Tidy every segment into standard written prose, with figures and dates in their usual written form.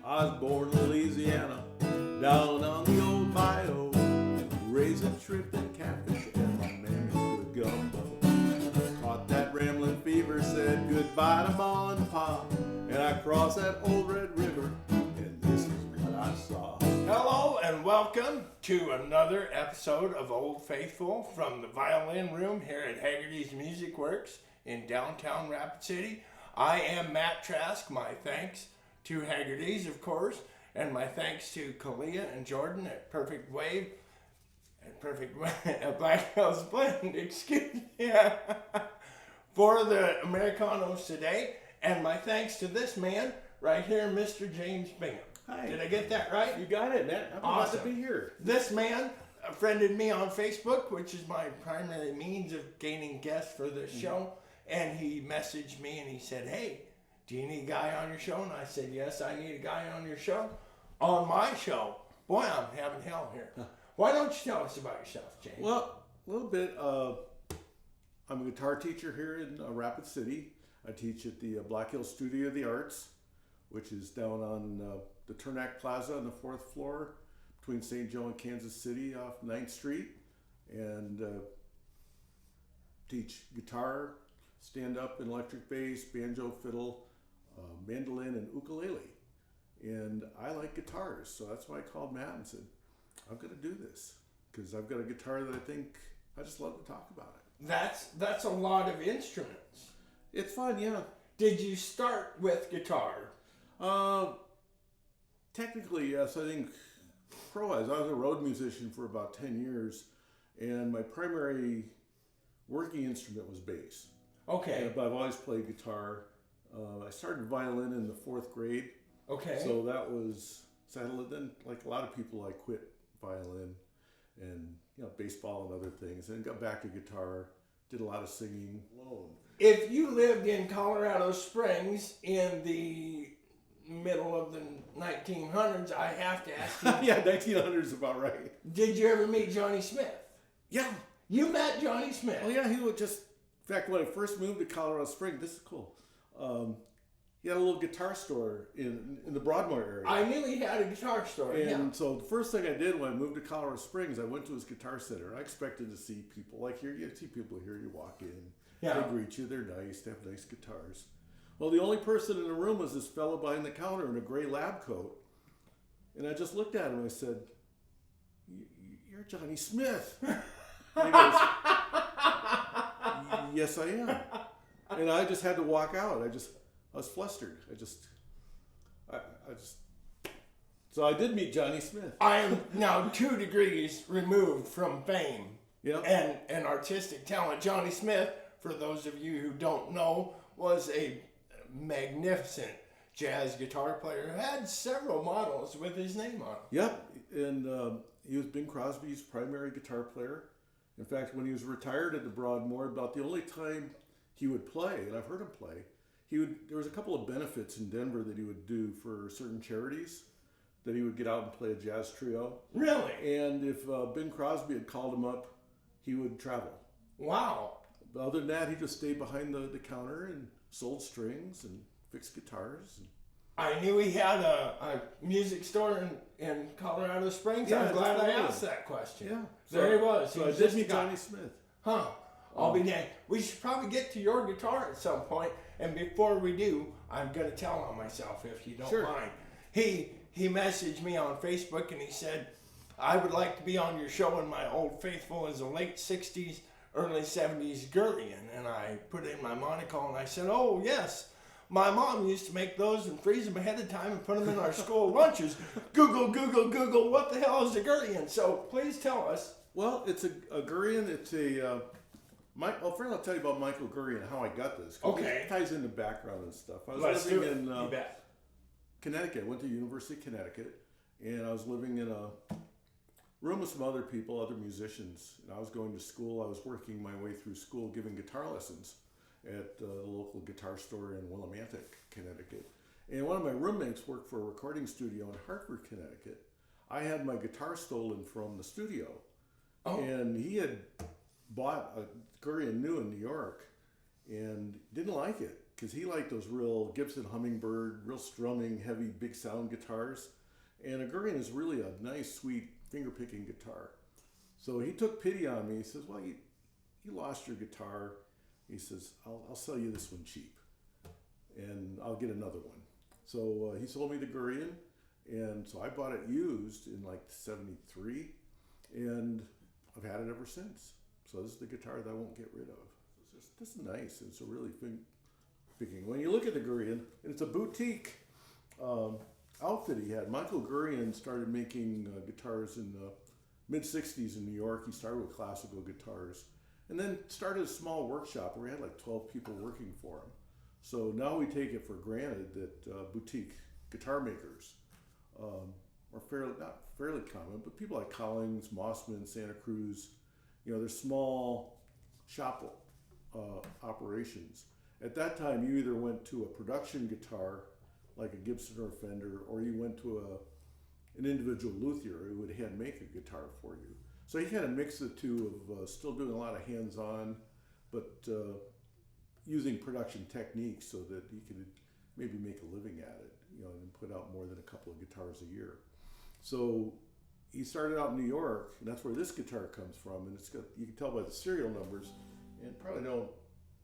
I was born in Louisiana, down on the old bayou, raising shrimp and catfish, and my mammy good gumbo. Caught that rambling fever, said goodbye to Ma and Pa, and I crossed that old Red River, and this is what I saw. Hello and welcome to another episode of Old Faithful from the Violin Room here at Haggerty's Music Works in downtown Rapid City. I am Matt Trask. My thanks to Haggerty's, of course, and my thanks to Kalia and Jordan at Perfect Wave at Black Hills Blend, excuse me, for the Americanos today. And my thanks to this man right here, Mr. James Bingham. Hi. Did I get that right? You got it, man. I'm Awesome. glad to be here. This man friended me on Facebook, which is my primary means of gaining guests for this show. And he messaged me and he said, "Hey, do you need a guy on your show?" And I said, "Yes, I need a guy on your show." On my show. Boy, I'm having hell here. Why don't you tell us about yourself, James? Well, a little bit. I'm a guitar teacher here in Rapid City. I teach at the Black Hills Studio of the Arts, which is down on the Turnack Plaza on the 4th floor between St. Joe and Kansas City off 9th Street. And teach guitar, stand-up and electric bass, banjo, fiddle, mandolin, and ukulele. And I like guitars, so that's why I called Matt and said, I'm going to do this because I've got a guitar that I think I just love to talk about it. That's a lot of instruments. It's fun, yeah. Did you start with guitar? Technically, yes. I think I was a road musician for about 10 years, and my primary working instrument was bass. Okay. But I've always played guitar. I started violin in the 4th grade. Okay. So that was settled. Then, like a lot of people, I quit violin and baseball and other things, and got back to guitar. Did a lot of singing alone. If you lived in Colorado Springs in the middle of the 1900s, I have to ask you. Yeah, 1900 is about right. Did you ever meet Johnny Smith? Yeah. You met Johnny Smith? Oh yeah, he was just. In fact, when I first moved to Colorado Springs, this is cool. He had a little guitar store in the Broadmoor area. I knew he had a guitar store. And so the first thing I did when I moved to Colorado Springs, I went to his guitar center. I expected to see people like here. You see people here. You walk in, they greet you. They're nice. They have nice guitars. Well, the only person in the room was this fellow behind the counter in a gray lab coat, and I just looked at him and I said, "You're Johnny Smith." And he goes, "Yes, I am." And I just had to walk out. I was flustered. So I did meet Johnny Smith. I am now 2 degrees removed from fame and artistic talent. Johnny Smith, for those of you who don't know, was a magnificent jazz guitar player who had several models with his name on them. Yep, and he was Bing Crosby's primary guitar player. In fact, when he was retired at the Broadmoor, about the only time he would play, and I've heard him play, there was a couple of benefits in Denver that he would do for certain charities, that he would get out and play a jazz trio. Really? And if Bing Crosby had called him up, he would travel. Wow. But other than that, he just stayed behind the counter and sold strings and fixed guitars. I knew he had a music store in Colorado Springs. Yeah, I'm glad I totally. asked that question. Yeah. There he was. So I did meet Johnny Smith. Huh. I'll be dang. We should probably get to your guitar at some point. And before we do, I'm going to tell on myself if you don't mind. He messaged me on Facebook and he said, "I would like to be on your show, and my Old Faithful is a late 60s, early 70s Gurlian." And I put in my monocle and I said, "Oh, yes. My mom used to make those and freeze them ahead of time and put them in our school lunches. Google, what the hell is a Gurlian?" So please tell us. Well, it's a Gurian. It's a... first I'll tell you about Michael Gurry and how I got this. Okay. It ties into background and stuff. I was Let's do it. living in You bet. Connecticut. I went to University of Connecticut, and I was living in a room with some other people, other musicians. And I was going to school. I was working my way through school, giving guitar lessons at the local guitar store in Willimantic, Connecticut. And one of my roommates worked for a recording studio in Hartford, Connecticut. I had my guitar stolen from the studio, and he had bought a Gurrian new in New York and didn't like it. because he liked those real Gibson Hummingbird, real strumming, heavy, big sound guitars. And a Gurion is really a nice, sweet finger picking guitar. So he took pity on me. He says, well, you lost your guitar. He says, I'll sell you this one cheap, and I'll get another one. So he sold me the Gurion, and so I bought it used in like '73, and I've had it ever since. So this is the guitar that I won't get rid of. This is nice. It's a really picking. When you look at the Gurion, it's a boutique outfit he had. Michael Gurion started making guitars in the mid-'60s in New York. He started with classical guitars, and then started a small workshop where he had like 12 people working for him. So now we take it for granted that boutique guitar makers are not fairly common, but people like Collins, Mossman, Santa Cruz, they're small shop operations. At that time, you either went to a production guitar like a Gibson or a Fender, or you went to an individual luthier who would hand make a guitar for you. So he kind of mixed the two of still doing a lot of hands-on, but using production techniques so that he could maybe make a living at it, and put out more than a couple of guitars a year. So he started out in New York, and that's where this guitar comes from. And it's got, you can tell by the serial numbers, and probably don't,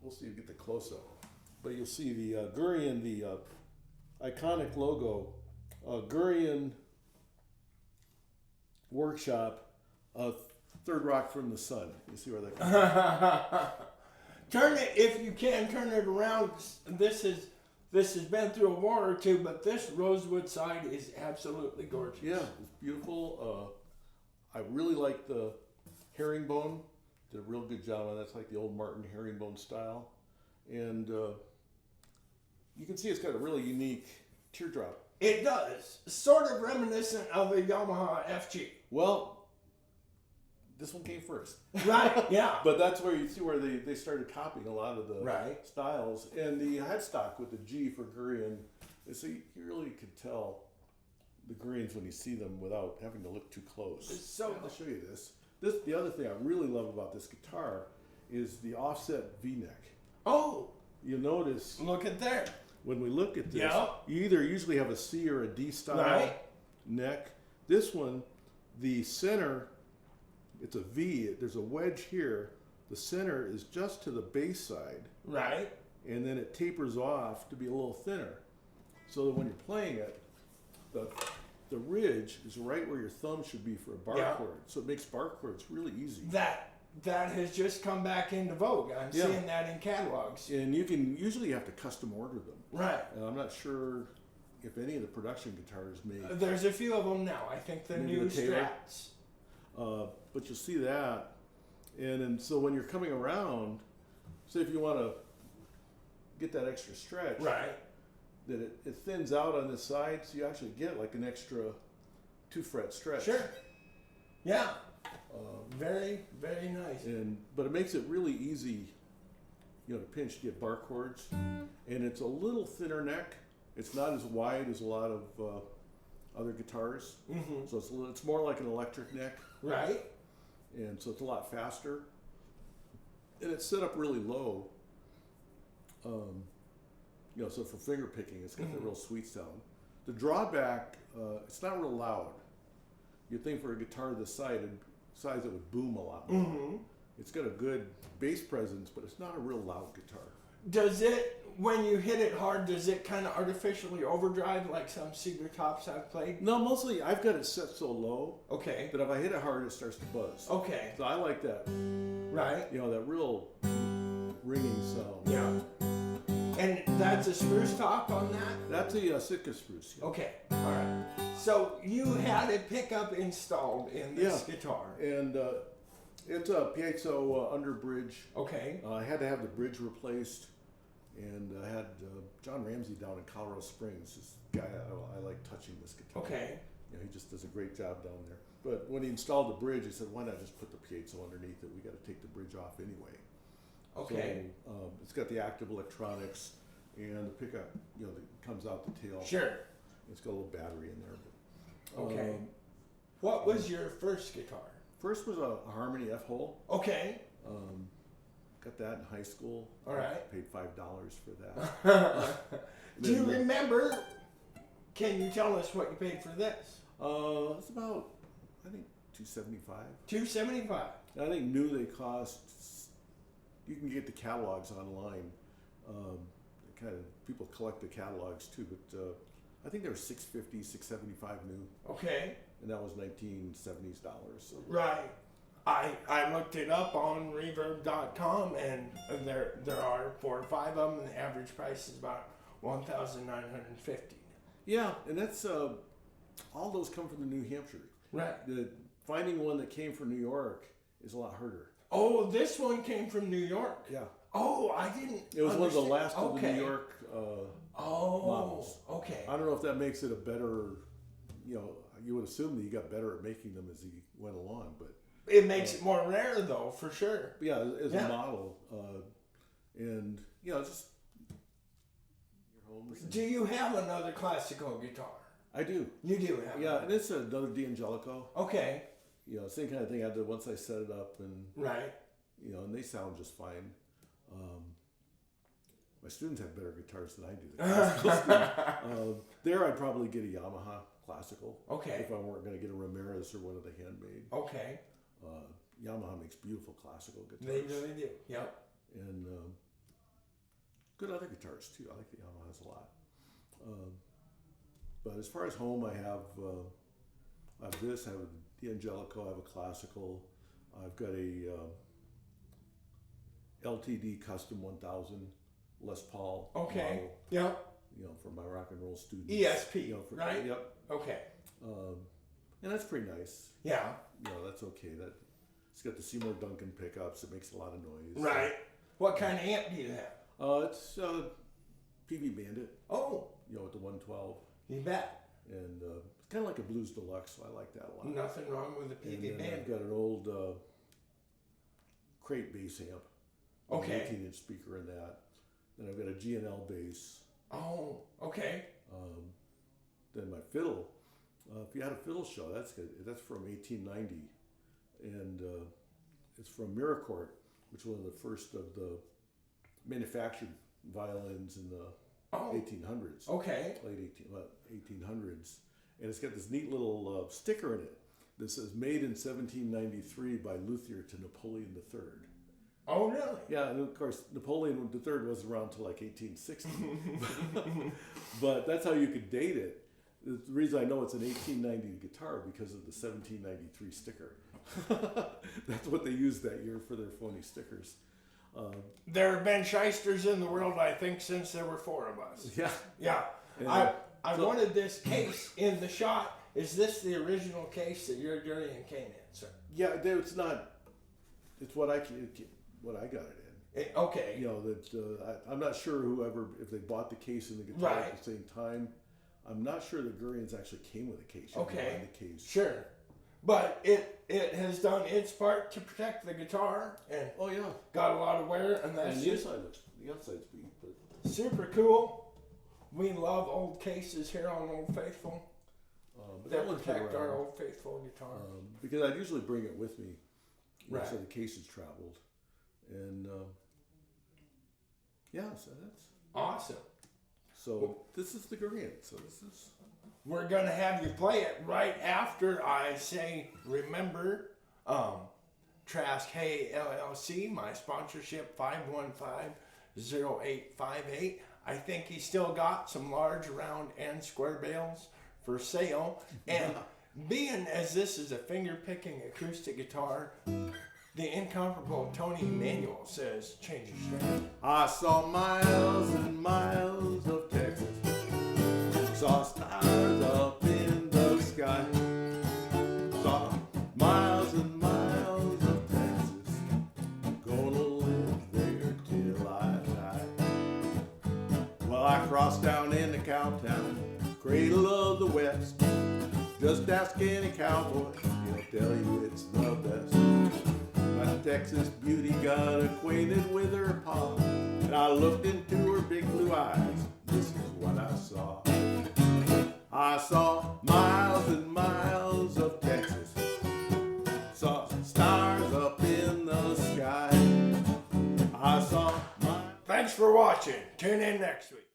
we'll see if you get the close-up, but you'll see the Gurion, the iconic logo, Gurion Workshop, Third Rock from the Sun. You see where that comes from? Turn it, if you can, turn it around. This has been through a war or two, but this rosewood side is absolutely gorgeous. Yeah, it's beautiful. I really like the herringbone. Did a real good job on that. That's like the old Martin herringbone style. And you can see it's got a really unique teardrop. It does. Sort of reminiscent of a Yamaha FG. Well, this one came first. Right, yeah. But that's where you see where they started copying a lot of the right. styles. And the headstock with the G for Gurion, so you really could tell the Gurions when you see them without having to look too close. So I'll show you this. The other thing I really love about this guitar is the offset V-neck. Oh! You notice. Look at there. When we look at this, yeah. you either usually have a C or a D style neck. This one, the center, it's a V. There's a wedge here. The center is just to the bass side. Right. And then it tapers off to be a little thinner. So that when you're playing it, the ridge is right where your thumb should be for a bar chord. So it makes bar chords really easy. That has just come back into vogue. I'm seeing that in catalogs. And you can usually have to custom order them. Right. And I'm not sure if any of the production guitars make. There's a few of them now. I think the new Strats. But you'll see that. And so when you're coming around, say if you want to get that extra stretch. Right. That it thins out on this side, so you actually get like an extra 2-fret stretch. Sure. Yeah. Very, very nice. But it makes it really easy, to pinch to get bar chords. And it's a little thinner neck. It's not as wide as a lot of other guitars. Mm-hmm. So it's more like an electric neck. Right. And so it's a lot faster. And it's set up really low. So for finger picking, it's got the real sweet sound. The drawback, it's not real loud. You'd think for a guitar this size, it would boom a lot more. Mm-hmm. It's got a good bass presence, but it's not a real loud guitar. Does it, when you hit it hard, does it kind of artificially overdrive like some cedar tops I've played? No, mostly I've got it set so low. Okay. That if I hit it hard, it starts to buzz. Okay. So I like that. Right. That real ringing sound. Yeah. And that's a spruce top on that? That's a Sitka spruce. Yeah. Okay. All right. So you had a pickup installed in this guitar. And it's a piezo underbridge. Okay. I had to have the bridge replaced. And I had John Ramsey down in Colorado Springs. This guy, I like touching this guitar. Okay. He just does a great job down there. But when he installed the bridge, he said, why not just put the piezo underneath it? We got to take the bridge off anyway. Okay. So it's got the active electronics and the pickup, that comes out the tail. Sure. It's got a little battery in there. But, okay. What was your first guitar? First was a Harmony F-hole. Okay. got that in high school. All right. Paid $5 for that. Do you remember? Can you tell us what you paid for this? It's about, I think, $275. $275. I think new they cost. You can get the catalogs online. Kind of people collect the catalogs too, but I think they were $650, $675 new. Okay. And that was 1970s dollars. So. Right. I looked it up on Reverb.com, and there are 4 or 5 of them, and the average price is about $1,950. Yeah, and that's all those come from the New Hampshire. Right. Finding one that came from New York is a lot harder. Oh, this one came from New York. Yeah. Oh, I didn't. It was understand. one of the last of the New York models. Okay. I don't know if that makes it a better. You would assume that you got better at making them as he went along, but it makes it more rare, though, for sure. Yeah, as a model, and just your home. Do you have another classical guitar? I do. You do have. Yeah, and it's another D'Angelico. Okay. Same kind of thing. I did once I set it up, and right. And they sound just fine. My students have better guitars than I do. The classical students. There, I'd probably get a Yamaha classical. Okay. If I weren't going to get a Ramirez or one of the handmade. Okay. Yamaha makes beautiful classical guitars. They really do. Yep. And good other guitars too. I like the Yamahas a lot. But as far as home, I have this. I have a D'Angelico. I have a classical. I've got a LTD Custom 1000 Les Paul. Okay. Model, yep. For my rock and roll students. ESP. Right. Yep. Okay. And that's pretty nice. Yeah. That's okay. It's got the Seymour Duncan pickups. It makes a lot of noise. Right. What kind of amp do you have? It's PV Bandit. Oh. With the 112. You bet. And it's kind of like a Blues Deluxe, so I like that a lot. Nothing wrong with a PV Bandit. I've got an old crate bass amp. Okay. An 18-inch speaker in that. Then I've got a G&L bass. Oh, okay. Then my fiddle. If you had a fiddle show, that's good. That's from 1890, and it's from Miracourt, which was one of the first of the manufactured violins in the 1800s. Okay. Late 1800s, and it's got this neat little sticker in it that says "Made in 1793 by Luthier to Napoleon III." Oh, really? Yeah, and of course Napoleon III wasn't around until like 1860, but that's how you could date it. The reason I know it's an 1890 guitar because of the 1793 sticker. That's what they used that year for their phony stickers. There have been shysters in the world, I think, since there were 4 of us. Yeah. Yeah. I wanted this case in the shot. Is this the original case that your durian came in, sir? Yeah, it's not. It's what I got it in. Okay. I'm not sure if they bought the case and the guitar right. at the same time. I'm not sure the Gurians actually came with a case. Okay. The case. Sure. But it has done its part to protect the guitar and got a lot of wear, and that's and the outside's beat, but super cool. We love old cases here on Old Faithful. But that protect our Old Faithful guitar. Because I'd usually bring it with me, right. So the case has traveled, and so that's awesome. So this is the Gurian. So this is. We're gonna have you play it right after I say, remember, Trask Hay LLC, my sponsorship 515-0858. I think he's still got some large, round, and square bales for sale. And being as this is a finger-picking acoustic guitar, the incomparable Tony Emanuel says, change your strand. I saw miles and miles of Texas. Saw stars up in the sky. Saw miles and miles of Texas. Gonna live there till I die. Well, I crossed down into Cowtown, cradle of the West. Just ask any cowboy, he'll tell you it's the best. My Texas beauty got acquainted with her pa, and I looked into her big blue eyes. This is what I saw. I saw miles and miles of Texas. Saw stars up in the sky. watching. Tune in next week.